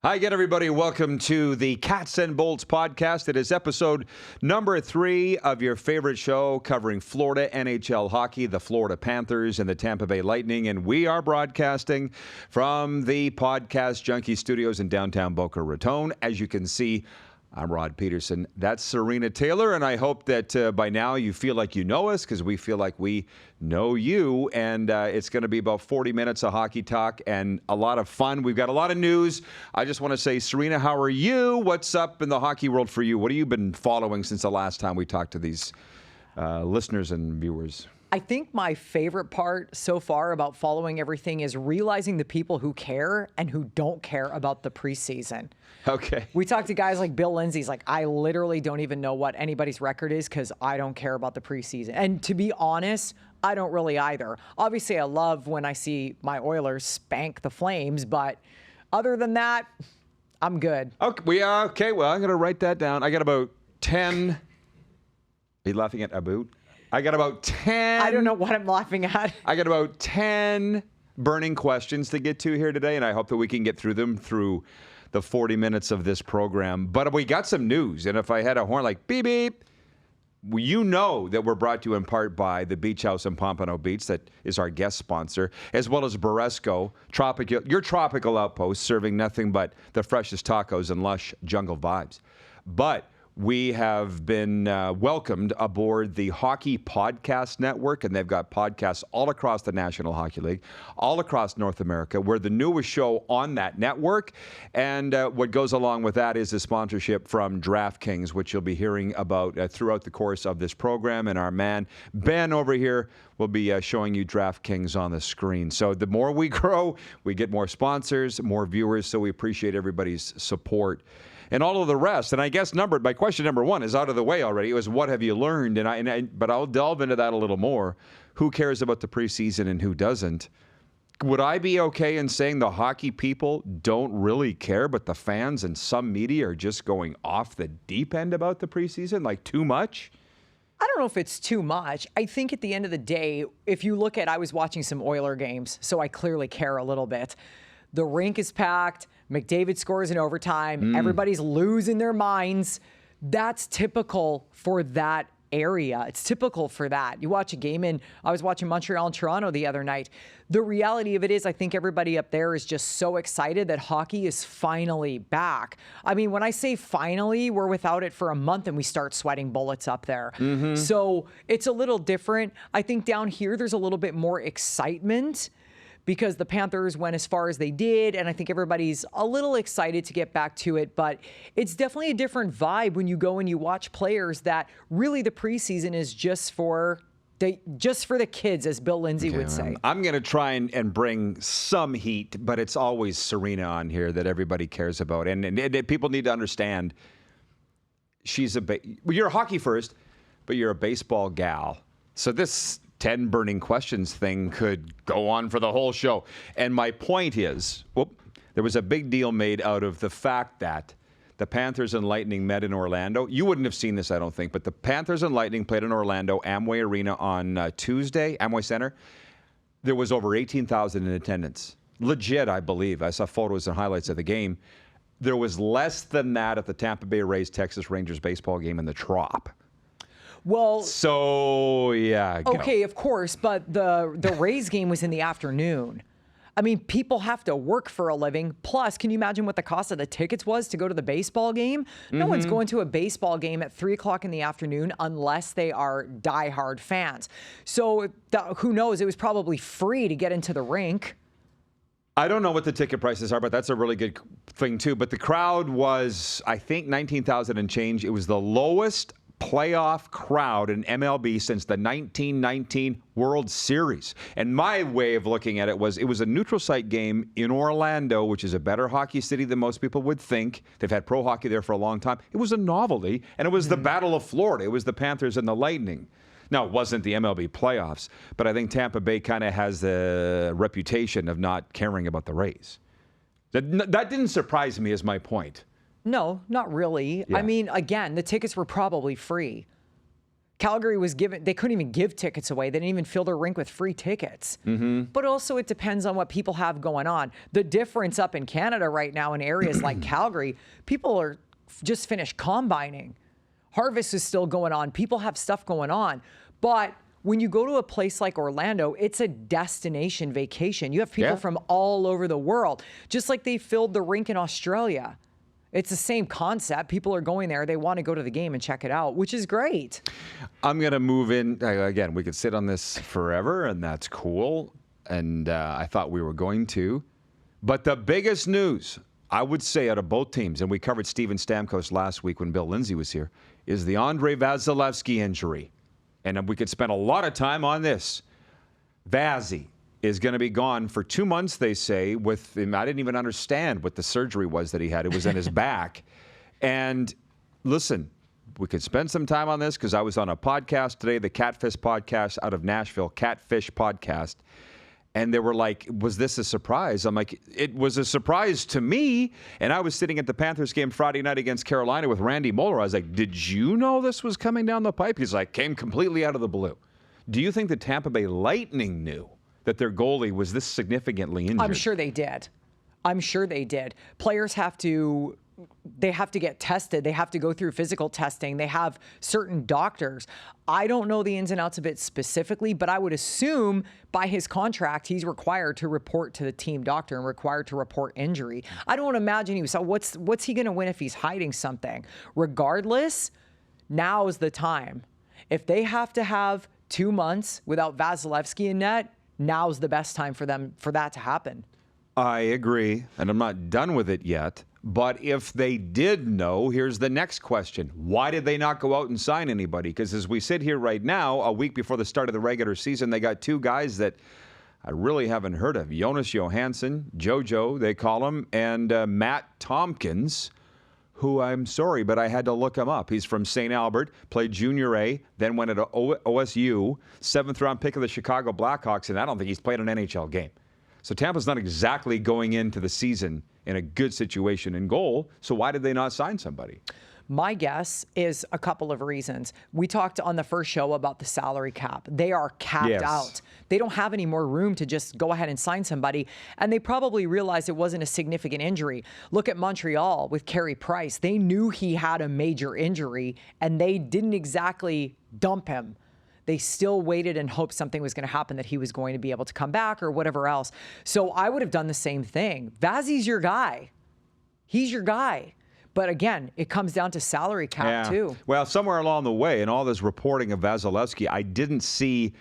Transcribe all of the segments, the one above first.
Hi again, everybody. Welcome to the Cats and Bolts podcast. It is episode number 3 of your favorite show covering Florida NHL hockey, the Florida Panthers and the Tampa Bay Lightning. And we are broadcasting from the Podcast Junkie Studios in downtown Boca Raton. As you can see, I'm Rod Peterson. That's Serena Taylor. And I hope that by now you feel like you know us, because we feel like we know you. And it's going to be about 40 minutes of hockey talk and a lot of fun. We've got a lot of news. I just want to say, Serena, how are you? What's up in the hockey world for you? What have you been following since the last time we talked to these listeners and viewers? I think my favorite part so far about following everything is realizing the people who care and who don't care about the preseason. Okay. We talked to guys like Bill Lindsay's like, I literally don't even know what anybody's record is because I don't care about the preseason. And to be honest, I don't really either. Obviously, I love when I see my Oilers spank the Flames, but other than that, I'm good. Okay, well, I'm going to write that down. I got about 10. Are you laughing at about? I got about 10. I don't know what I'm laughing at. I got about 10 burning questions to get to here today, and I hope that we can get through them through the 40 minutes of this program. But we got some news, and if I had a horn like beep, beep, you know that we're brought to you in part by the Beach House in Pompano Beach, that is our guest sponsor, as well as Baresco, your tropical outpost, serving nothing but the freshest tacos and lush jungle vibes. But we have been welcomed aboard the Hockey Podcast Network, and they've got podcasts all across the National Hockey League, all across North America. We're the newest show on that network, and what goes along with that is a sponsorship from DraftKings, which you'll be hearing about throughout the course of this program, and our man Ben over here will be showing you DraftKings on the screen. So the more we grow, we get more sponsors, more viewers, so we appreciate everybody's support and all of the rest. And I guess my question number 1 is out of the way already. It was, what have you learned? But I'll delve into that a little more. Who cares about the preseason and who doesn't? Would I be okay in saying the hockey people don't really care, but the fans and some media are just going off the deep end about the preseason, like too much? I don't know if it's too much. I think at the end of the day, if you look at, I was watching some Oiler games, so I clearly care a little bit. The rink is packed. McDavid scores in overtime. Everybody's losing their minds. That's typical for that area. It's typical for that. You watch a game, and I was watching Montreal and Toronto the other night. The reality of it is, I think everybody up there is just so excited that hockey is finally back. I mean, when I say finally, we're without it for a month and we start sweating bullets up there. So it's a little different. I think down here, there's a little bit more excitement because the Panthers went as far as they did, and I think everybody's a little excited to get back to it. But it's definitely a different vibe when you go and you watch players that really the preseason is just for the kids, as Bill Lindsay would say. I'm going to try and bring some heat, but it's always Serena on here that everybody cares about. And people need to understand, you're a hockey first, but you're a baseball gal. So this 10 burning questions thing could go on for the whole show. And my point is, there was a big deal made out of the fact that the Panthers and Lightning met in Orlando. You wouldn't have seen this, I don't think, but the Panthers and Lightning played in Orlando, Amway Arena on Tuesday, Amway Center. There was over 18,000 in attendance. Legit, I believe. I saw photos and highlights of the game. There was less than that at the Tampa Bay Rays Texas Rangers baseball game in the Trop. Well, so yeah. Okay, of course, but the Rays game was in the afternoon. I mean, people have to work for a living. Plus, can you imagine what the cost of the tickets was to go to the baseball game? No one's going to a baseball game at 3 o'clock in the afternoon unless they are diehard fans. So who knows? It was probably free to get into the rink. I don't know what the ticket prices are, but that's a really good thing too. But the crowd was, I think, 19,000 and change. It was the lowest playoff crowd in MLB since the 1919 World Series. And my way of looking at it was a neutral site game in Orlando, which is a better hockey city than most people would think. They've had pro hockey there for a long time. It was a novelty, and it was the Battle of Florida. It was the Panthers and the Lightning. Now, it wasn't the MLB playoffs, but I think Tampa Bay kind of has the reputation of not caring about the Rays. That didn't surprise me, is my point. No, not really. Yeah. I mean, again, the tickets were probably free. Calgary was given, they couldn't even give tickets away. They didn't even fill their rink with free tickets. But also it depends on what people have going on. The difference up in Canada right now in areas like Calgary, people are just finished combining. Harvest is still going on. People have stuff going on. But when you go to a place like Orlando, it's a destination vacation. You have people from all over the world, just like they filled the rink in Australia. It's the same concept. People are going there. They want to go to the game and check it out, which is great. I'm going to move in. Again, we could sit on this forever, and that's cool. And I thought we were going to. But the biggest news, I would say, out of both teams, and we covered Steven Stamkos last week when Bill Lindsay was here, is the Andrei Vasilevskiy injury. And we could spend a lot of time on this. Vazzy is going to be gone for 2 months, they say, with him. I didn't even understand what the surgery was that he had. It was in his back. And listen, we could spend some time on this because I was on a podcast today, the Catfish podcast out of Nashville, Catfish podcast. And they were like, was this a surprise? I'm like, it was a surprise to me. And I was sitting at the Panthers game Friday night against Carolina with Randy Moeller. I was like, did you know this was coming down the pipe? He's like, came completely out of the blue. Do you think the Tampa Bay Lightning knew that their goalie was this significantly injured? I'm sure they did. I'm sure they did. Players have to get tested. They have to go through physical testing. They have certain doctors. I don't know the ins and outs of it specifically, but I would assume by his contract, he's required to report to the team doctor and required to report injury. I don't imagine he was. So what's he going to win if he's hiding something? Regardless, now is the time. If they have to have 2 months without Vasilevskiy in net, now's the best time for them for that to happen. I agree, and I'm not done with it yet. But if they did know, here's the next question. Why did they not go out and sign anybody? Because as we sit here right now, a week before the start of the regular season, they got 2 guys that I really haven't heard of. Jonas Johansson, JoJo, they call him, and Matt Tompkins, who I'm sorry, but I had to look him up. He's from St. Albert, played Junior A, then went to OSU, 7th-round pick of the Chicago Blackhawks, and I don't think he's played an NHL game. So Tampa's not exactly going into the season in a good situation in goal. So why did they not sign somebody? My guess is a couple of reasons. We talked on the first show about the salary cap. They are capped out. They don't have any more room to just go ahead and sign somebody. And they probably realized it wasn't a significant injury. Look at Montreal with Carey Price. They knew he had a major injury, and they didn't exactly dump him. They still waited and hoped something was going to happen, that he was going to be able to come back or whatever else. So I would have done the same thing. Vazzy's your guy. He's your guy. But again, it comes down to salary cap too. Well, somewhere along the way in all this reporting of Vasilevskiy, I didn't see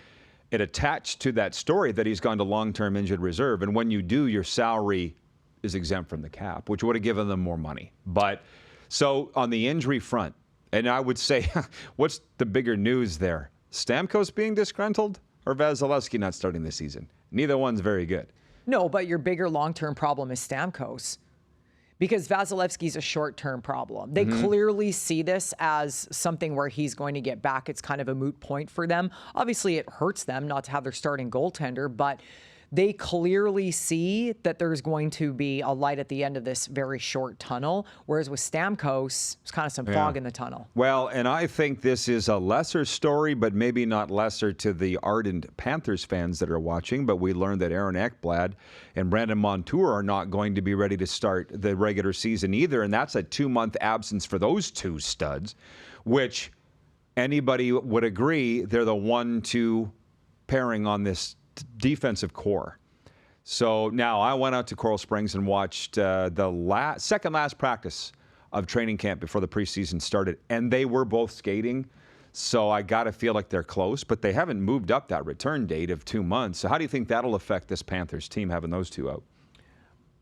it attached to that story that he's gone to long-term injured reserve. And when you do, your salary is exempt from the cap, which would have given them more money. But so on the injury front, and I would say, what's the bigger news there? Stamkos being disgruntled or Vasilevskiy not starting this season? Neither one's very good. No, but your bigger long-term problem is Stamkos, because Vasilevsky's a short-term problem. They clearly see this as something where he's going to get back. It's kind of a moot point for them. Obviously, it hurts them not to have their starting goaltender, but they clearly see that there's going to be a light at the end of this very short tunnel, whereas with Stamkos, there's kind of some fog in the tunnel. Well, and I think this is a lesser story, but maybe not lesser to the ardent Panthers fans that are watching, but we learned that Aaron Ekblad and Brandon Montour are not going to be ready to start the regular season either, and that's a 2-month absence for those 2 studs, which anybody would agree they're the 1-2 pairing on this defensive core. So now I went out to Coral Springs and watched the second last practice of training camp before the preseason started, and they were both skating. So I got to feel like they're close, but they haven't moved up that return date of 2 months. So how do you think that'll affect this Panthers team having those 2 out?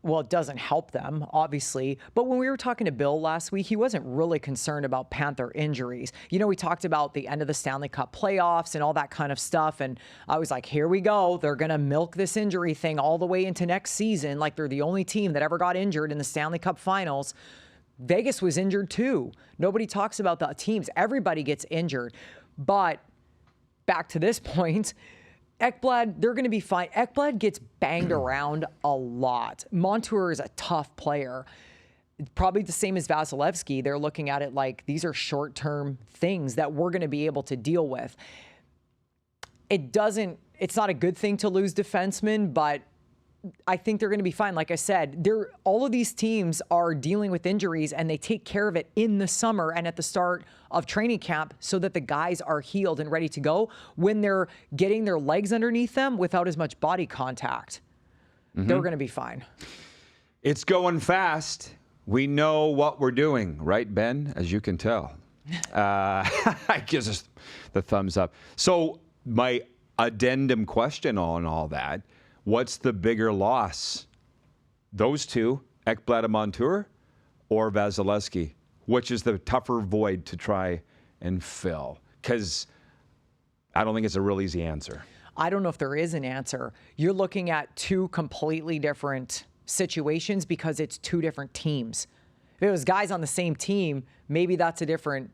Well, it doesn't help them, obviously. But when we were talking to Bill last week, he wasn't really concerned about Panther injuries. You know, we talked about the end of the Stanley Cup playoffs and all that kind of stuff. And I was like, here we go. They're going to milk this injury thing all the way into next season. Like they're the only team that ever got injured in the Stanley Cup finals. Vegas was injured too. Nobody talks about the teams. Everybody gets injured. But back to this point, Ekblad, they're going to be fine. Ekblad gets banged around a lot. Montour is a tough player. probably the same as Vasilevsky. They're looking at it like these are short-term things that we're going to be able to deal with. It's not a good thing to lose defensemen, but I think they're going to be fine. Like I said, all of these teams are dealing with injuries, and they take care of it in the summer and at the start of training camp so that the guys are healed and ready to go when they're getting their legs underneath them without as much body contact. They're going to be fine. It's going fast. We know what we're doing, right, Ben? As you can tell. I gives us the thumbs up. So my addendum question on all that, what's the bigger loss? Those two, Ekblad and Montour, or Vasilevsky? Which is the tougher void to try and fill? Because I don't think it's a real easy answer. I don't know if there is an answer. You're looking at two completely different situations because it's two different teams. If it was guys on the same team, maybe that's a different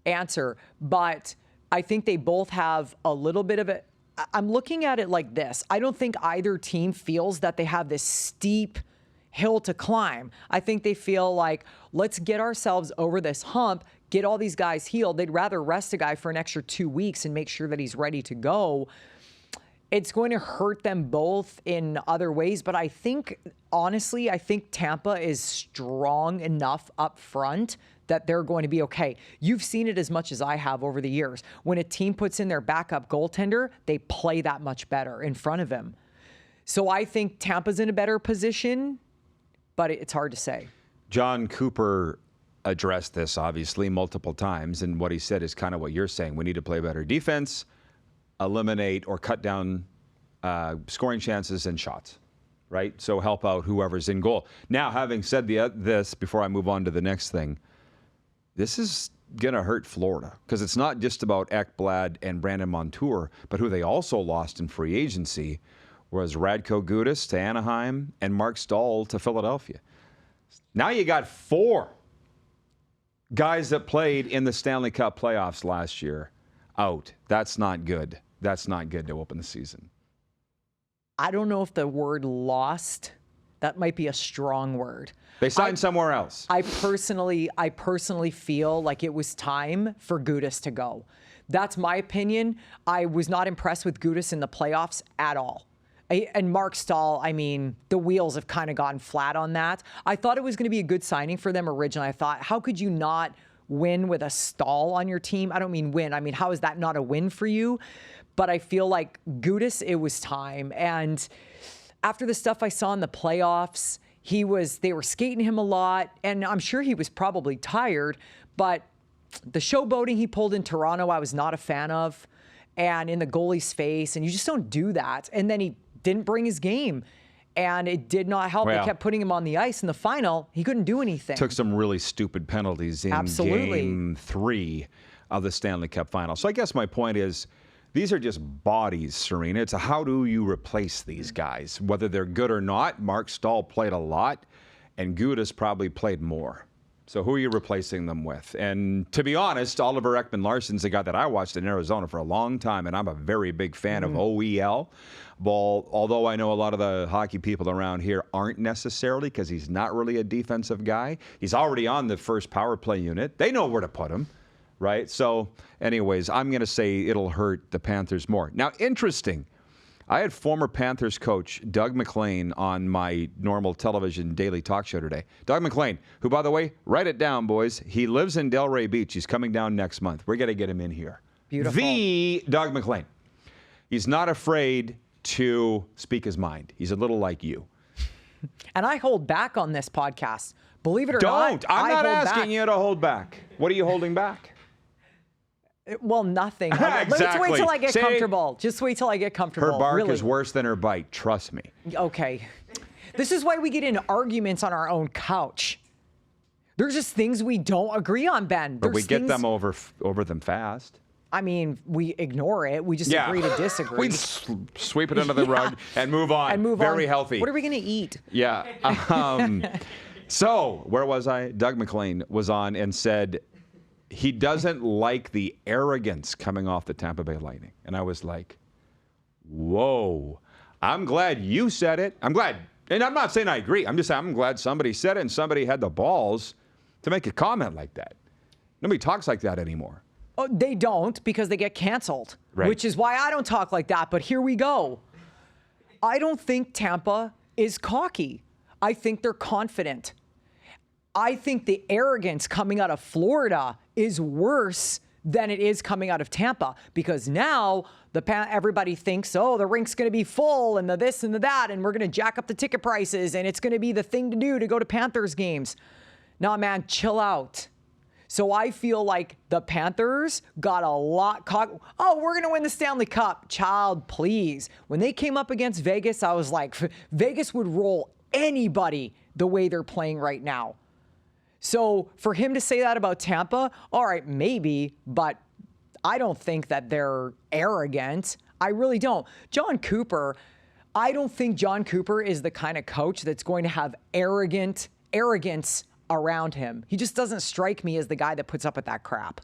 answer. But I think they both have a little bit of it. I'm looking at it like this. I don't think either team feels that they have this steep hill to climb. I think they feel like, let's get ourselves over this hump, get all these guys healed. They'd rather rest a guy for an extra 2 weeks and make sure that he's ready to go. It's going to hurt them both in other ways, but I think, honestly, Tampa is strong enough up front that they're going to be okay. You've seen it as much as I have over the years. When a team puts in their backup goaltender, they play that much better in front of him. So I think Tampa's in a better position, but it's hard to say. John Cooper addressed this, obviously, multiple times, and what he said is kind of what you're saying. We need to play better defense, eliminate or cut down scoring chances and shots, right? So help out whoever's in goal. Now, having said this, before I move on to the next thing, this is going to hurt Florida because it's not just about Ekblad and Brandon Montour, but who they also lost in free agency was Radko Gudas to Anaheim and Mark Stahl to Philadelphia. Now you got 4 guys that played in the Stanley Cup playoffs last year out. That's not good. That's not good to open the season. I don't know if the word lost, that might be a strong word. They signed somewhere else. I personally feel like it was time for Gudas to go. That's my opinion. I was not impressed with Gudas in the playoffs at all. And Mark Stahl, I mean, the wheels have kind of gone flat on that. I thought it was going to be a good signing for them originally. I thought, how could you not win with a Stahl on your team? I don't mean win. I mean, how is that not a win for you? But I feel like Gudas, it was time. And after the stuff I saw in the playoffs, they were skating him a lot, and I'm sure he was probably tired, but the showboating he pulled in Toronto, I was not a fan of, and in the goalie's face, and you just don't do that. And then he didn't bring his game, and it did not help. Well, they kept putting him on the ice in the final. He couldn't do anything. Took some really stupid penalties in Game 3 of the Stanley Cup final. So I guess my point is, these are just bodies, Serena. It's how do you replace these guys, whether they're good or not. Mark Stahl played a lot, and Gudas probably played more. So who are you replacing them with? And to be honest, Oliver Ekman-Larsson's a guy that I watched in Arizona for a long time, and I'm a very big fan of OEL ball, although I know a lot of the hockey people around here aren't necessarily, because he's not really a defensive guy. He's already on the first power play unit. They know where to put him. Right? So anyways, I'm going to say it'll hurt the Panthers more. Now, interesting. I had former Panthers coach Doug MacLean on my normal television daily talk show today. Doug MacLean, who, by the way, write it down, boys. He lives in Delray Beach. He's coming down next month. We're going to get him in here. Beautiful. The Doug MacLean. He's not afraid to speak his mind. He's a little like you. And I hold back on this podcast. Believe it or not. Don't. I'm not asking you to hold back. What are you holding back? Well, nothing. Exactly. Let's wait till I get comfortable. Just wait till I get comfortable. Her bark is worse than her bite. Trust me. Okay. This is why we get in arguments on our own couch. There's just things we don't agree on, Ben. But we get them over them fast. I mean, we ignore it. We just agree to disagree. We sweep it under the rug and move on. And move Very on. healthy. What are we going to eat? Yeah. So, where was I? Doug MacLean was on and said he doesn't like the arrogance coming off the Tampa Bay Lightning. And I was like, whoa. I'm glad you said it. I'm glad And I'm not saying I agree. I'm just saying I'm glad somebody said it and somebody had the balls to make a comment like that. Nobody talks like that anymore. Oh, they don't because they get canceled, Right. which is why I don't talk like that. But here we go. I don't think Tampa is cocky. I think they're confident. I think the arrogance coming out of Florida is worse than it is coming out of Tampa because now everybody thinks, oh, the rink's going to be full and the this and the that, and we're going to jack up the ticket prices, and it's going to be the thing to do to go to Panthers games. Nah, man, chill out. So I feel like the Panthers got a lot caught. Oh, we're going to win the Stanley Cup. Child, please. When they came up against Vegas, I was like, Vegas would roll anybody the way they're playing right now. So for him to say that about Tampa, all right, maybe, but I don't think that they're arrogant. I really don't. John Cooper, I don't think John Cooper is the kind of coach that's going to have arrogance around him. He just doesn't strike me as the guy that puts up with that crap.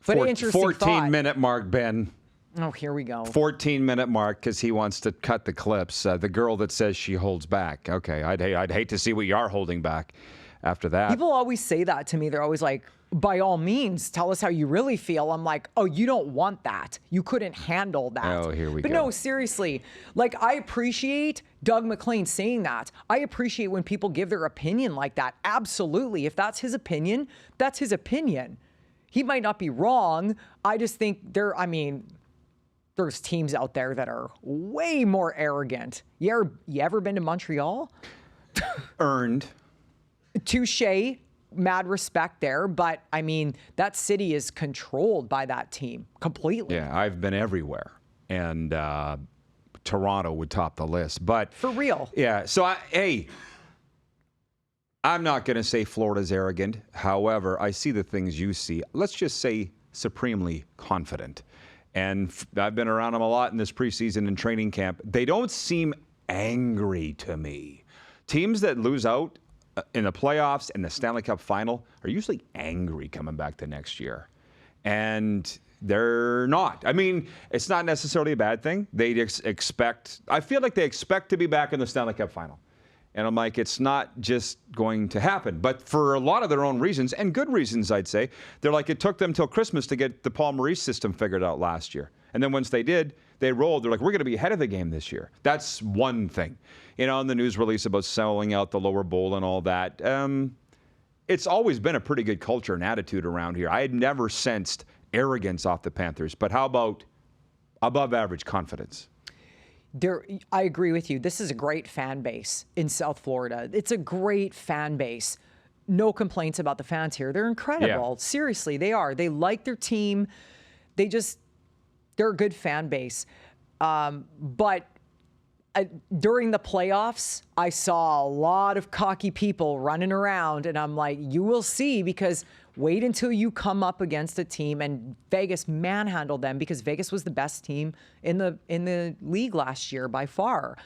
But interesting 14-minute mark, Ben. Oh, here we go. 14-minute mark because he wants to cut the clips. The girl that says she holds back. Okay, I'd hate to see what you are holding back after that. People always say that to me. They're always like, by all means, tell us how you really feel. I'm like, oh, you don't want that. You couldn't handle that. Oh, here we go. But no, seriously. Like, I appreciate Doug MacLean saying that. I appreciate when people give their opinion like that. Absolutely. If that's his opinion, that's his opinion. He might not be wrong. I just think there's teams out there that are way more arrogant. You ever been to Montreal? Earned. Touche. Mad respect there. But, I mean, that city is controlled by that team completely. Yeah, I've been everywhere. And Toronto would top the list. But for real. Yeah. So, I'm not going to say Florida's arrogant. However, I see the things you see. Let's just say supremely confident. And I've been around them a lot in this preseason and training camp. They don't seem angry to me. Teams that lose out in the playoffs and the Stanley Cup final are usually angry coming back the next year. And they're not. I mean, it's not necessarily a bad thing. They expect, I feel like they expect to be back in the Stanley Cup final. And I'm like, it's not just going to happen. But for a lot of their own reasons, and good reasons, I'd say, they're like, it took them till Christmas to get the Paul Maurice system figured out last year. And then once they did, they rolled. They're like, we're going to be ahead of the game this year. That's one thing. You know, in the news release about selling out the lower bowl and all that, it's always been a pretty good culture and attitude around here. I had never sensed arrogance off the Panthers. But how about above average confidence? I agree with you. This is a great fan base in South Florida. It's a great fan base. No complaints about the fans here. They're incredible. Yeah. Seriously, they are. They like their team. They're a good fan base. But during the playoffs, I saw a lot of cocky people running around, and I'm like, you will see, because wait until you come up against a team, and Vegas manhandled them because Vegas was the best team in the league last year by far.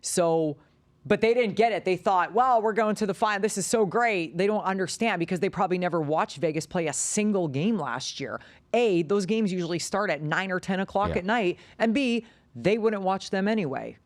So, but they didn't get it. They thought, well, we're going to the final. This is so great. They don't understand because they probably never watched Vegas play a single game last year. A, those games usually start at 9 or 10 o'clock at night. And B, they wouldn't watch them anyway.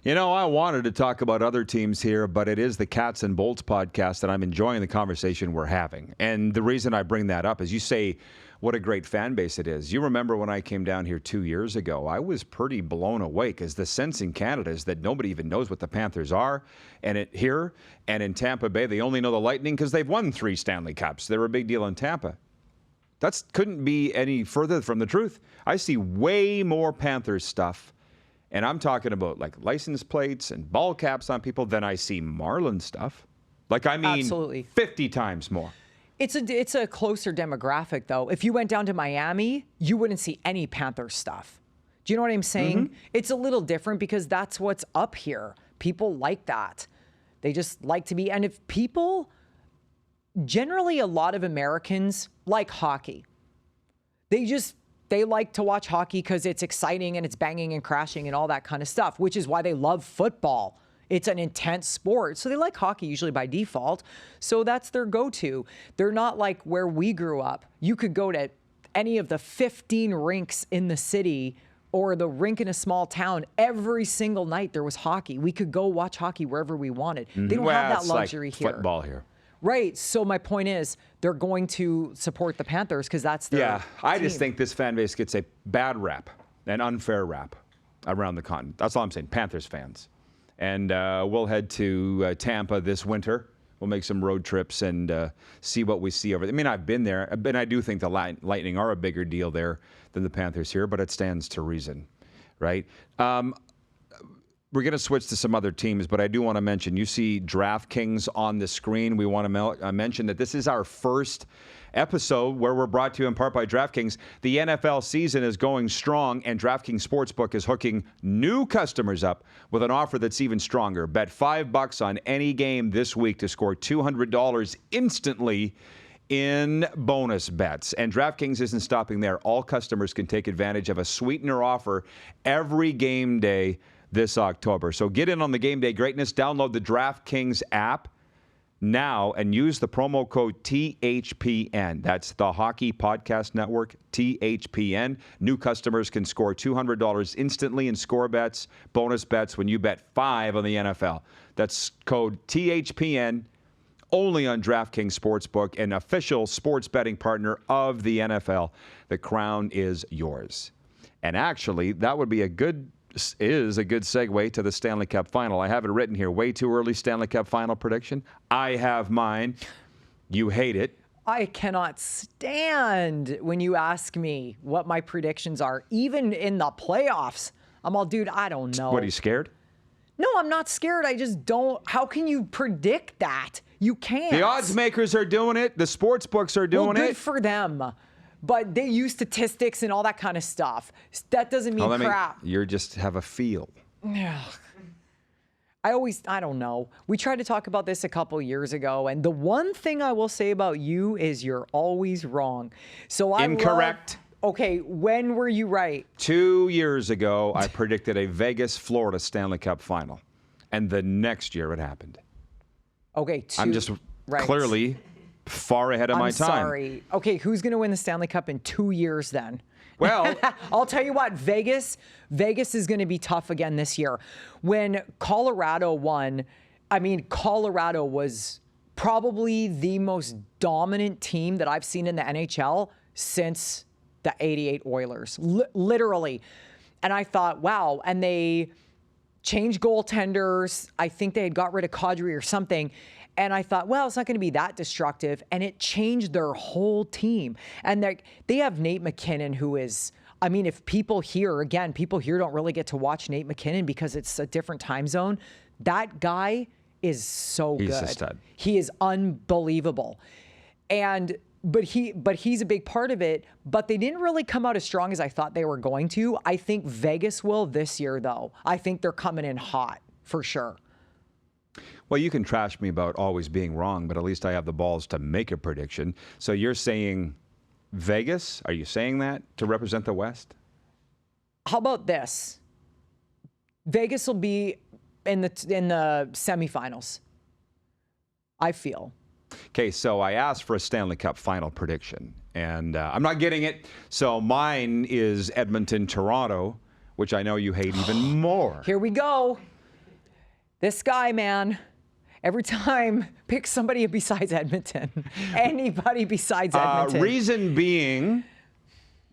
You know, I wanted to talk about other teams here, but it is the Cats and Bolts podcast, and I'm enjoying the conversation we're having. And the reason I bring that up is you say what a great fan base it is. You remember when I came down here 2 years ago, I was pretty blown away because the sense in Canada is that nobody even knows what the Panthers are. And here and in Tampa Bay, they only know the Lightning because they've won 3 Stanley Cups. They're a big deal in Tampa. That couldn't be any further from the truth. I see way more Panthers stuff. And I'm talking about like license plates and ball caps on people than I see Marlin stuff. Like, I mean, absolutely 50 times more. It's a closer demographic, though. If you went down to Miami, you wouldn't see any Panther stuff. Do you know what I'm saying? Mm-hmm. It's a little different because that's what's up here. People like that. They just like to be. And if people, generally a lot of Americans like hockey. They like to watch hockey because it's exciting and it's banging and crashing and all that kind of stuff, which is why they love football. It's an intense sport. So they like hockey usually by default. So that's their go-to. They're not like where we grew up. You could go to any of the 15 rinks in the city or the rink in a small town, every single night there was hockey. We could go watch hockey wherever we wanted. They don't have that it's luxury like here. Football here. Right. So my point is they're going to support the Panthers because that's their Yeah, I just team. think this fan base gets a bad rap, an unfair rap around the continent. That's all I'm saying, Panthers fans. And we'll head to Tampa this winter. We'll make some road trips and see what we see over there. I mean, I've been there, and I do think the Lightning are a bigger deal there than the Panthers here, but it stands to reason, right? We're going to switch to some other teams, but I do want to mention, you see DraftKings on the screen. We want to mention that this is our first episode where we're brought to you in part by DraftKings. The NFL season is going strong, and DraftKings Sportsbook is hooking new customers up with an offer that's even stronger. Bet $5 on any game this week to score $200 instantly in bonus bets. And DraftKings isn't stopping there. All customers can take advantage of a sweetener offer every game day this October. So get in on the game day greatness. Download the DraftKings app now and use the promo code THPN. That's the Hockey Podcast Network, THPN. New customers can score $200 instantly in score bets, bonus bets when you bet $5 on the NFL. That's code THPN, only on DraftKings Sportsbook, an official sports betting partner of the NFL. The crown is yours. And actually, that would be a good segue to the Stanley Cup Final. I have it written here. Way too early Stanley Cup Final prediction. I have mine. You hate it. I cannot stand when you ask me what my predictions are, even in the playoffs. I'm all, dude, I don't know. What, are you scared? No, I'm not scared. I just don't. How can you predict that? You can't. The odds makers are doing it. The sports books are doing good it. for them. But they use statistics and all that kind of stuff. That doesn't mean crap. You just have a feel. I don't know. We tried to talk about this a couple years ago, and the one thing I will say about you is you're always wrong. So Incorrect. Okay, when were you right? 2 years ago, I predicted a Vegas-Florida Stanley Cup Final. And the next year it happened. Okay, I'm just clearly far ahead of my time. I'm sorry. Okay, who's going to win the Stanley Cup in 2 years then? Well, I'll tell you what, Vegas is going to be tough again this year. When Colorado won, Colorado was probably the most dominant team that I've seen in the NHL since the 88 Oilers, literally. And I thought, wow, and they changed goaltenders. I think they had got rid of Kadri or something. And I thought, well, it's not going to be that destructive. And it changed their whole team. And they have Nate McKinnon, who is, if people here don't really get to watch Nate McKinnon because it's a different time zone. That guy is so good. He's a stud. He is unbelievable. But he's a big part of it. But they didn't really come out as strong as I thought they were going to. I think Vegas will this year, though. I think they're coming in hot for sure. Well, you can trash me about always being wrong, but at least I have the balls to make a prediction. So you're saying Vegas? Are you saying that to represent the West? How about this? Vegas will be in the semifinals, I feel. Okay, so I asked for a Stanley Cup Final prediction, and I'm not getting it. So mine is Edmonton-Toronto, which I know you hate even more. Here we go. This guy, man, every time pick somebody besides Edmonton. Anybody besides Edmonton. Reason being,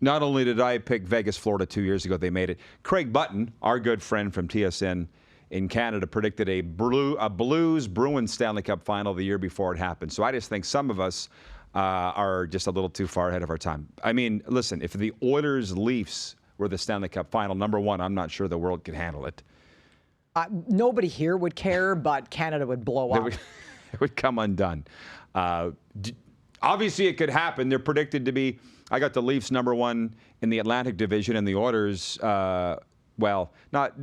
not only did I pick Vegas, Florida 2 years ago, they made it. Craig Button, our good friend from TSN in Canada, predicted a Blues-Bruins Stanley Cup Final the year before it happened. So I just think some of us are just a little too far ahead of our time. I mean, listen, if the Oilers-Leafs were the Stanley Cup Final, number one, I'm not sure the world could handle it. Nobody here would care, but Canada would blow up. It would come undone. Obviously, it could happen. They're predicted to be, I got the Leafs number one in the Atlantic Division, and the Oilers, doesn't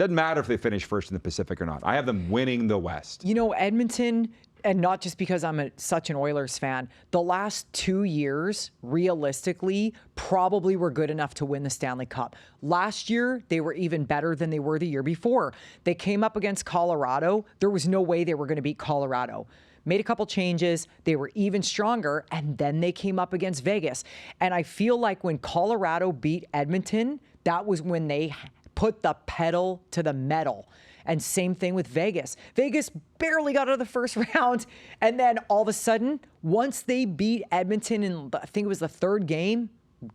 matter if they finish first in the Pacific or not. I have them winning the West. Edmonton, and not just because I'm such an Oilers fan, the last 2 years, realistically, probably were good enough to win the Stanley Cup. Last year, they were even better than they were the year before. They came up against Colorado. There was no way they were going to beat Colorado. Made a couple changes. They were even stronger, and then they came up against Vegas. And I feel like when Colorado beat Edmonton, That was when they put the pedal to the metal. And same thing with Vegas. Vegas barely got out of the first round. And then all of a sudden, once they beat Edmonton in, I think it was the third game,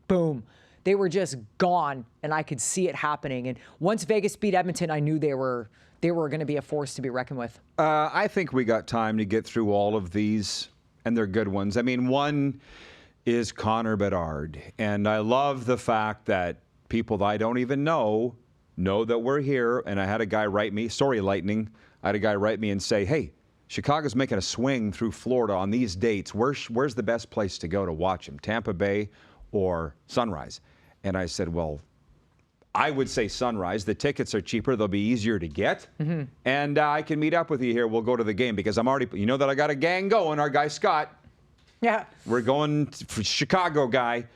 boom, they were just gone. And I could see it happening. And once Vegas beat Edmonton, I knew they were going to be a force to be reckoned with. I think we got time to get through all of these, and they're good ones. I mean, one is Connor Bedard. And I love the fact that people that I don't even know that we're here. And I had a guy write me, sorry, Lightning. I had a guy write me and say, hey, Chicago's making a swing through Florida on these dates. Where's the best place to go to watch him, Tampa Bay or Sunrise? And I said, well, I would say Sunrise. The tickets are cheaper. They'll be easier to get. Mm-hmm. And I can meet up with you here. We'll go to the game because I'm already, you know that I got a gang going. Our guy Scott. Yeah. We're going for Chicago guy.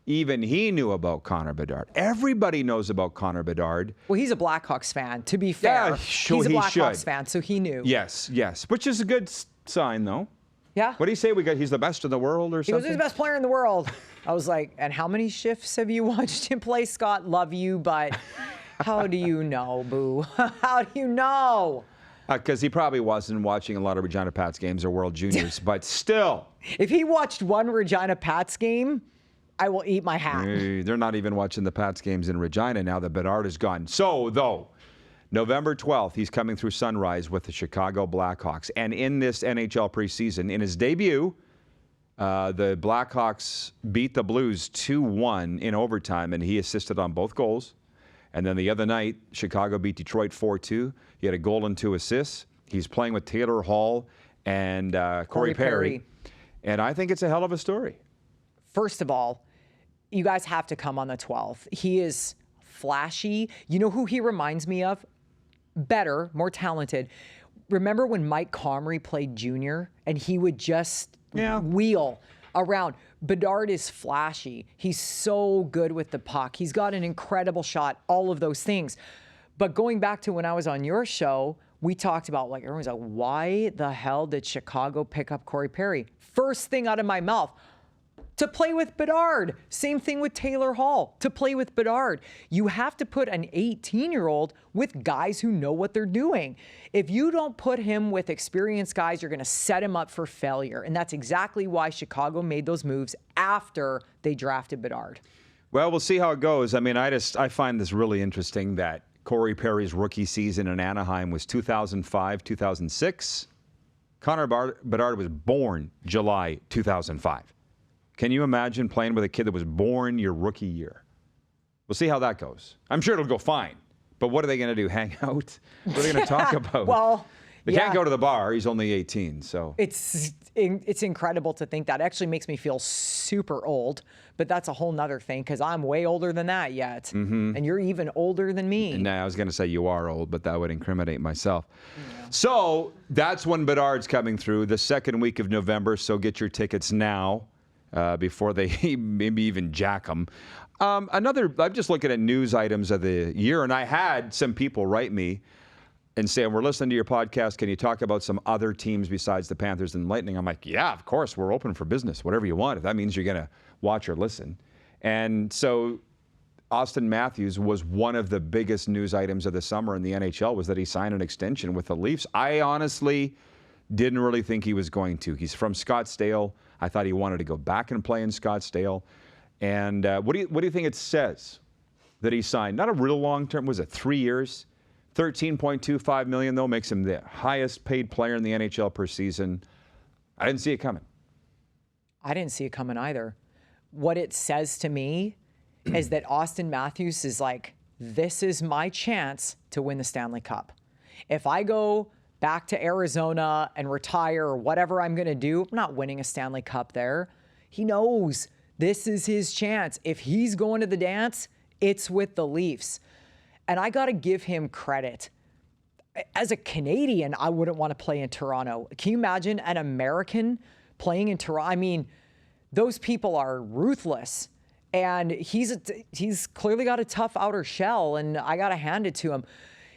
Even he knew about Connor Bedard. Everybody knows about Connor Bedard. Well, he's a Blackhawks fan, to be fair. Yeah, sure, he's a he Blackhawks should. fan, so he knew. Yes. Which is a good sign, though. Yeah. What do you say? He's the best in the world or He something? was the best player in the world. I was like, and how many shifts have you watched him play, Scott? Love you, but how do you know, boo? How do you know? Because he probably wasn't watching a lot of Regina Pats games or World Juniors, but still. If he watched one Regina Pats game, I will eat my hat. They're not even watching the Pats games in Regina now that Bedard is gone. So, though, November 12th, he's coming through Sunrise with the Chicago Blackhawks. And in this NHL preseason, in his debut, the Blackhawks beat the Blues 2-1 in overtime, and he assisted on both goals. And then the other night, Chicago beat Detroit 4-2. He had a goal and 2 assists. He's playing with Taylor Hall and Corey Perry. And I think it's a hell of a story. First of all, you guys have to come on the 12th. He is flashy. You know who he reminds me of? Better, more talented. Remember when Mike Comrie played junior and he would just wheel around? Bedard is flashy. He's so good with the puck. He's got an incredible shot, all of those things. But going back to when I was on your show, we talked about, like, everyone's like, why the hell did Chicago pick up Corey Perry? First thing out of my mouth. To play with Bedard. Same thing with Taylor Hall. To play with Bedard. You have to put an 18-year-old with guys who know what they're doing. If you don't put him with experienced guys, you're going to set him up for failure. And that's exactly why Chicago made those moves after they drafted Bedard. Well, we'll see how it goes. I mean, I find this really interesting that Corey Perry's rookie season in Anaheim was 2005, 2006. Connor Bedard was born July 2005. Can you imagine playing with a kid that was born your rookie year? We'll see how that goes. I'm sure it'll go fine. But what are they going to do? Hang out? What are they going to talk about? Well, they can't go to the bar. He's only 18, so. It's incredible to think that. It actually makes me feel super old, but that's a whole nother thing because I'm way older than that yet. Mm-hmm. And you're even older than me. Nah, I was going to say you are old, but that would incriminate myself. Yeah. So that's when Bedard's coming through, the second week of November, so get your tickets now. Before they maybe even jack them. I'm just looking at news items of the year, and I had some people write me and say, we're listening to your podcast. Can you talk about some other teams besides the Panthers and Lightning? I'm like, yeah, of course. We're open for business, whatever you want. If that means you're going to watch or listen. And so Auston Matthews was one of the biggest news items of the summer in the NHL was that he signed an extension with the Leafs. I honestly didn't really think he was going to. He's from Scottsdale. I thought he wanted to go back and play in Scottsdale. And what do you think it says that he signed? Not a real long term. Was it 3 years? $13.25 million, though, makes him the highest paid player in the NHL per season. I didn't see it coming. I didn't see it coming either. What it says to me is that Auston Matthews is like, this is my chance to win the Stanley Cup. If I go back to Arizona and retire or whatever I'm going to do, I'm not winning a Stanley Cup there. He knows this is his chance. If he's going to the dance, it's with the Leafs. And I got to give him credit. As a Canadian, I wouldn't want to play in Toronto. Can you imagine an American playing in Toronto? I mean, those people are ruthless. And he's clearly got a tough outer shell, and I got to hand it to him.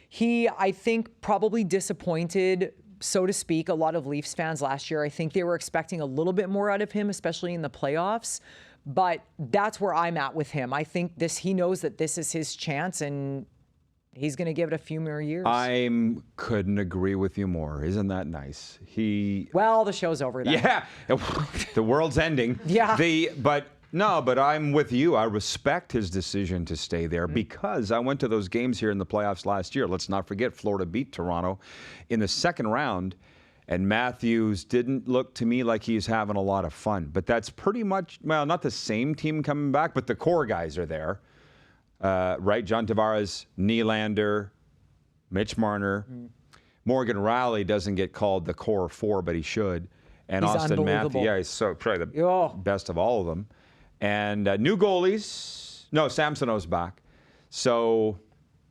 He, I think, probably disappointed, so to speak, a lot of Leafs fans last year. I think they were expecting a little bit more out of him, especially in the playoffs. But that's where I'm at with him. I think he knows that this is his chance, and he's going to give it a few more years. I couldn't agree with you more. Isn't that nice? Well, the show's over then. Yeah, the world's ending. Yeah. But I'm with you. I respect his decision to stay there because I went to those games here in the playoffs last year. Let's not forget Florida beat Toronto in the second round, and Matthews didn't look to me like he's having a lot of fun. But that's pretty much, well, not the same team coming back, but the core guys are there. Right? John Tavares, Nylander, Mitch Marner. Morgan Rielly doesn't get called the core four, but he should. And He's Austin Matthews. unbelievable. Yeah, he's probably the best of all of them. And new goalies. No, Samsonov's back. So.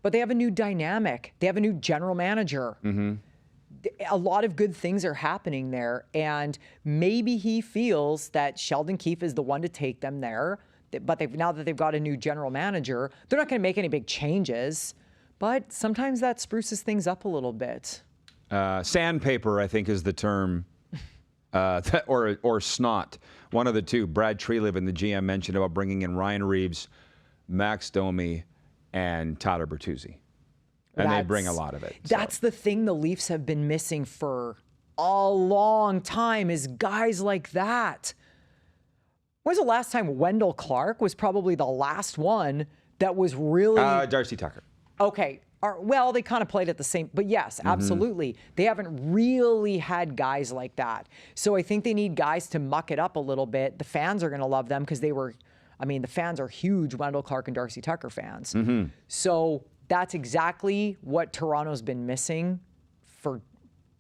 But they have a new dynamic. They have a new general manager. A lot of good things are happening there. And maybe he feels that Sheldon Keefe is the one to take them there. But now that they've got a new general manager, they're not going to make any big changes. But sometimes that spruces things up a little bit. Sandpaper, I think, is the term. Or snot. One of the two. Brad Treliving, the GM, mentioned about bringing in Ryan Reeves, Max Domi, and Tyler Bertuzzi. And they bring a lot of it. That's the thing the Leafs have been missing for a long time is guys like that. When was the last time Wendell Clark was probably the last one that was really... Darcy Tucker. Okay. Well, they kind of played at the same... But yes, absolutely. They haven't really had guys like that. So I think they need guys to muck it up a little bit. The fans are going to love them because the fans are huge Wendell Clark and Darcy Tucker fans. So that's exactly what Toronto's been missing for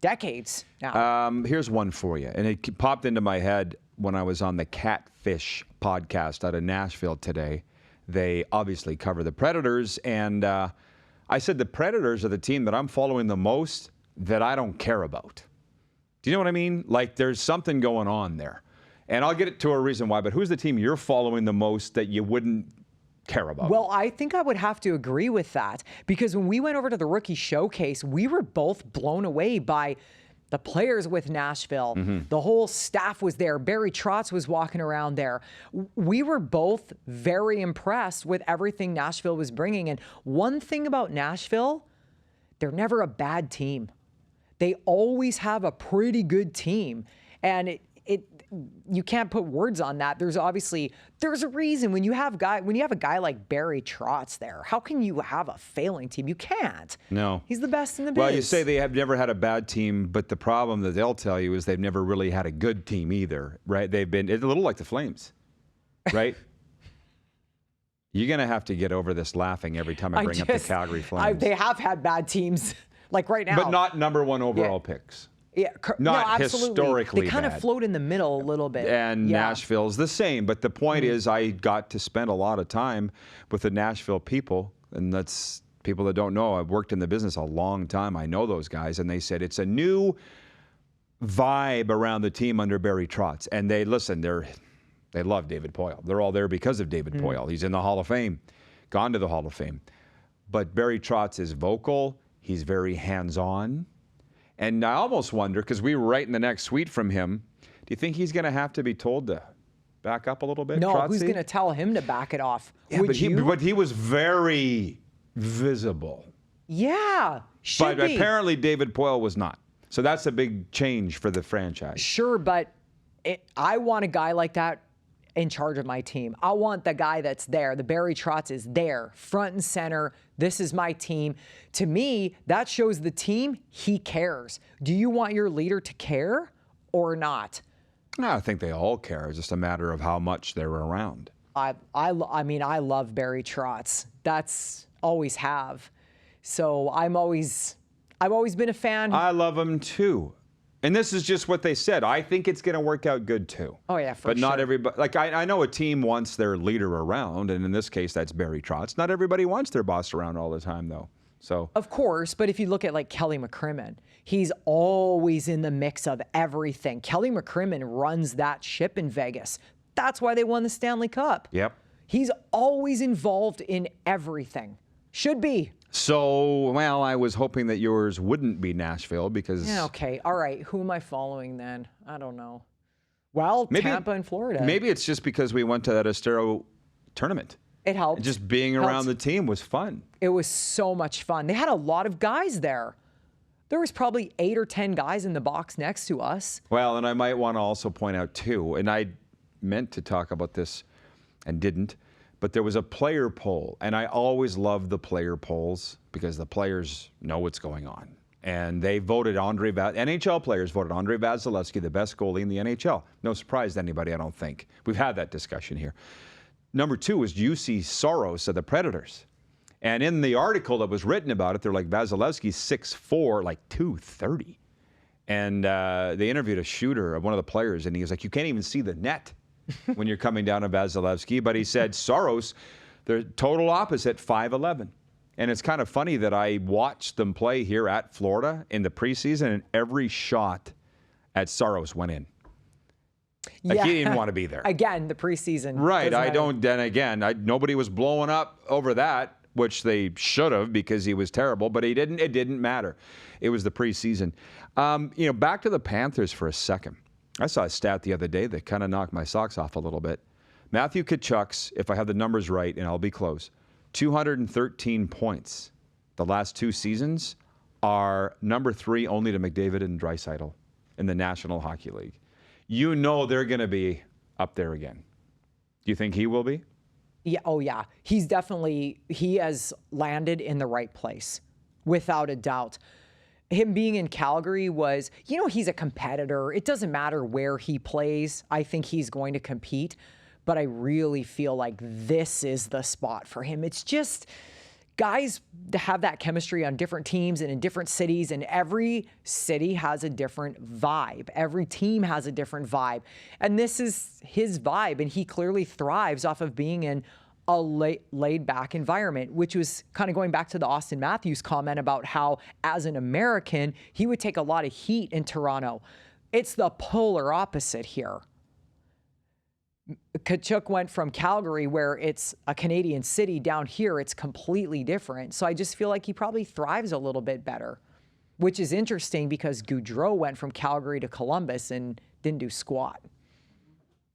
decades now. Here's one for you. And it popped into my head when I was on the Catfish podcast out of Nashville today. They obviously cover the Predators. And I said the Predators are the team that I'm following the most that I don't care about. Do you know what I mean? Like there's something going on there. And I'll get to a reason why. But who's the team you're following the most that you wouldn't care about? Well, I think I would have to agree with that because when we went over to the rookie showcase, we were both blown away by the players with Nashville. The whole staff was there. Barry Trotz was walking around there. We were both very impressed with everything Nashville was bringing. And one thing about Nashville, they're never a bad team. They always have a pretty good team. And you can't put words on that. There's a reason when you have a guy like Barry Trotz there. How can you have a failing team? You can't. No. He's the best in the biz. Well, you say they have never had a bad team, but the problem that they'll tell you is they've never really had a good team either, right? It's a little like the Flames, right? You're going to have to get over this laughing every time I bring up the Calgary Flames. They have had bad teams, like right now. But not number one overall picks. Yeah, not absolutely. historically They kind bad. of float in the middle a little bit. And Nashville's the same. But the point is I got to spend a lot of time with the Nashville people. And that's people that don't know. I've worked in the business a long time. I know those guys. And they said it's a new vibe around the team under Barry Trotz. And they love David Poile. They're all there because of David Poile. He's in the Hall of Fame, gone to the Hall of Fame. But Barry Trotz is vocal. He's very hands-on. And I almost wonder, because we were right in the next suite from him, do you think he's going to have to be told to back up a little bit? No, Trotzy? who's going to tell him to back it off? Yeah, Would but you? he was very visible. Yeah, should But be. apparently David Poile was not. So that's a big change for the franchise. Sure, but I want a guy like that in charge of my team. I want the guy that's there. The Barry Trotz is there, front and center. This is my team. To me, that shows the team he cares. Do you want your leader to care or not? No, I think they all care. It's just a matter of how much they're around. I love Barry Trotz. That's always have. So I've always been a fan. I love him too. And this is just what they said. I think it's going to work out good too. Oh yeah, for But sure. not everybody. Like I know a team wants their leader around, and in this case, that's Barry Trotz. Not everybody wants their boss around all the time, though. So Of course, but if you look at like Kelly McCrimmon, he's always in the mix of everything. Kelly McCrimmon runs that ship in Vegas. That's why they won the Stanley Cup. Yep. He's always involved in everything. Should be. So, well, I was hoping that yours wouldn't be Nashville because Yeah, okay. All right. Who am I following then? I don't know. Well, Maybe Tampa and Florida. Maybe it's just because we went to that Estero tournament. It helped. Just being around the team was fun. It was so much fun. They had a lot of guys there. There was probably 8 or 10 guys in the box next to us. Well, and I might want to also point out too, and I meant to talk about this and didn't, but there was a player poll, and I always love the player polls because the players know what's going on. And they voted NHL players voted Andrei Vasilevsky the best goalie in the NHL. No surprise to anybody, I don't think. We've had that discussion here. Number 2 was Juuse Saros of the Predators. And in the article that was written about it, they're like, Vasilevsky's 6'4", like 230. And they interviewed a shooter of one of the players, and he was like, you can't even see the net when you're coming down to Vasilevsky. But he said Saros, they're total opposite, 5'11". And it's kind of funny that I watched them play here at Florida in the preseason, and every shot at Saros went in. Like he didn't want to be there. Again, the preseason. Right. Nobody was blowing up over that, which they should have because he was terrible, but it didn't matter. It was the preseason. Back to the Panthers for a second. I saw a stat the other day that kind of knocked my socks off a little bit. Matthew Tkachuk's, if I have the numbers right, and I'll be close, 213 points the last 2 seasons are number 3 only to McDavid and Draisaitl in the National Hockey League. You know they're going to be up there again. Do you think he will be? Yeah. Oh, yeah. He has landed in the right place, without a doubt. Him being in Calgary was, he's a competitor. It doesn't matter where he plays. I think he's going to compete. But I really feel like this is the spot for him. It's just guys have that chemistry on different teams and in different cities, and every city has a different vibe. Every team has a different vibe. And this is his vibe, and he clearly thrives off of being in a laid-back environment, which was kind of going back to the Austin Matthews comment about how, as an American, he would take a lot of heat in Toronto. It's the polar opposite here. Tkachuk went from Calgary, where it's a Canadian city, down here it's completely different. So I just feel like he probably thrives a little bit better, which is interesting because Gaudreau went from Calgary to Columbus and didn't do squat.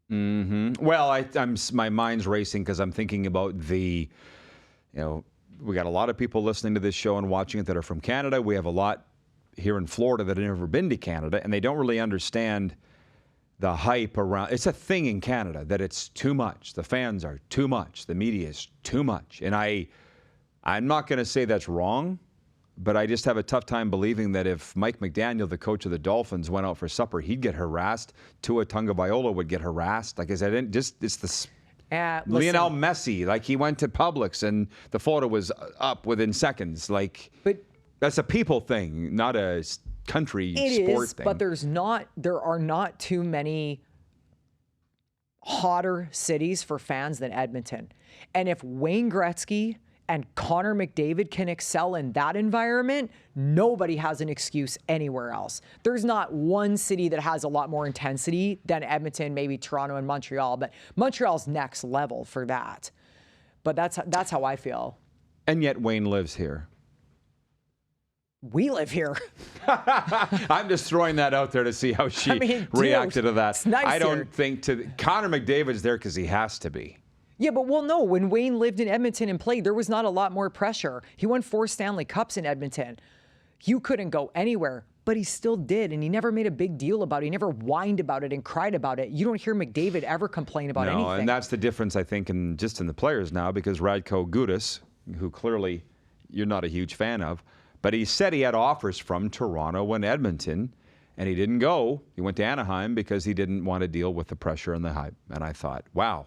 Mm-hmm. Well, my mind's racing because I'm thinking about we got a lot of people listening to this show and watching it that are from Canada. We have a lot here in Florida that have never been to Canada, and they don't really understand the hype around. It's a thing in Canada that it's too much. The fans are too much. The media is too much. And I'm not going to say that's wrong, but I just have a tough time believing that if Mike McDaniel, the coach of the Dolphins, went out for supper, he'd get harassed. Tua Tagovailoa would get harassed. Like I said, it's this. Lionel Messi, like he went to Publix and the photo was up within seconds. But that's a people thing, not a country sport thing. But there are not too many hotter cities for fans than Edmonton. And if Wayne Gretzky and Connor McDavid can excel in that environment, nobody has an excuse anywhere else. There's not one city that has a lot more intensity than Edmonton, maybe Toronto and Montreal, but Montreal's next level for that. But that's how I feel. And yet Wayne lives here. We live here. I'm just throwing that out there to see how she reacted to that. It's nice I don't here. think Connor McDavid's there because he has to be. Yeah, but no, when Wayne lived in Edmonton and played, there was not a lot more pressure. He won 4 Stanley Cups in Edmonton. You couldn't go anywhere, but he still did, and he never made a big deal about it. He never whined about it and cried about it. You don't hear McDavid ever complain about anything. No, and that's the difference, I think, in the players now, because Radko Gudas, who clearly you're not a huge fan of, but he said he had offers from Toronto and Edmonton, and he didn't go. He went to Anaheim because he didn't want to deal with the pressure and the hype. And I thought, wow.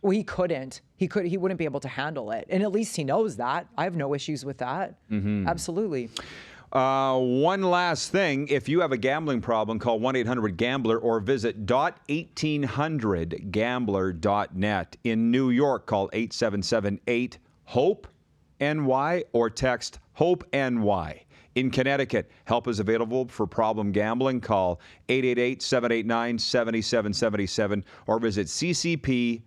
Well, he couldn't. He wouldn't be able to handle it. And at least he knows that. I have no issues with that. Mm-hmm. Absolutely. One last thing. If you have a gambling problem, call 1-800-GAMBLER or visit .1800gambler.net. In New York, call 877-8-HOPE-NY or text HOPE-NY. In Connecticut, help is available for problem gambling. Call 888-789-7777 or visit ccp.ca.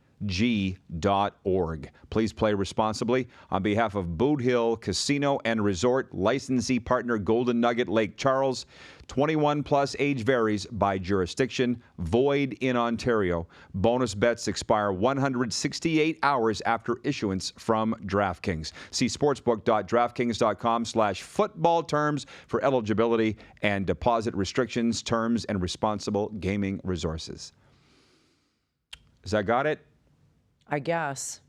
Please play responsibly. On behalf of Boot Hill Casino and Resort, licensee partner Golden Nugget Lake Charles, 21 plus, age varies by jurisdiction, void in Ontario. Bonus bets expire 168 hours after issuance from DraftKings. See sportsbook.draftkings.com/football terms for eligibility and deposit restrictions, terms, and responsible gaming resources. Has that got it? I guess.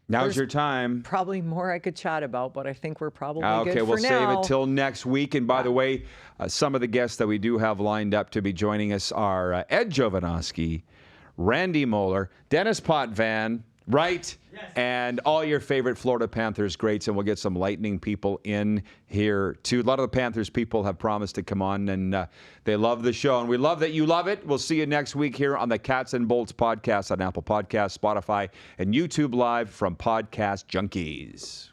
Now's your time. Probably more I could chat about, but I think we're probably Okay, good for we'll save now. it till next week. And by the way, some of the guests that we do have lined up to be joining us are Ed Jovanovski, Randy Moeller, Dennis Potvin, right? Yes. And all your favorite Florida Panthers greats. And we'll get some Lightning people in here, too. A lot of the Panthers people have promised to come on, and they love the show. And we love that you love it. We'll see you next week here on the Cats and Bolts podcast on Apple Podcasts, Spotify, and YouTube Live from Podcast Junkies.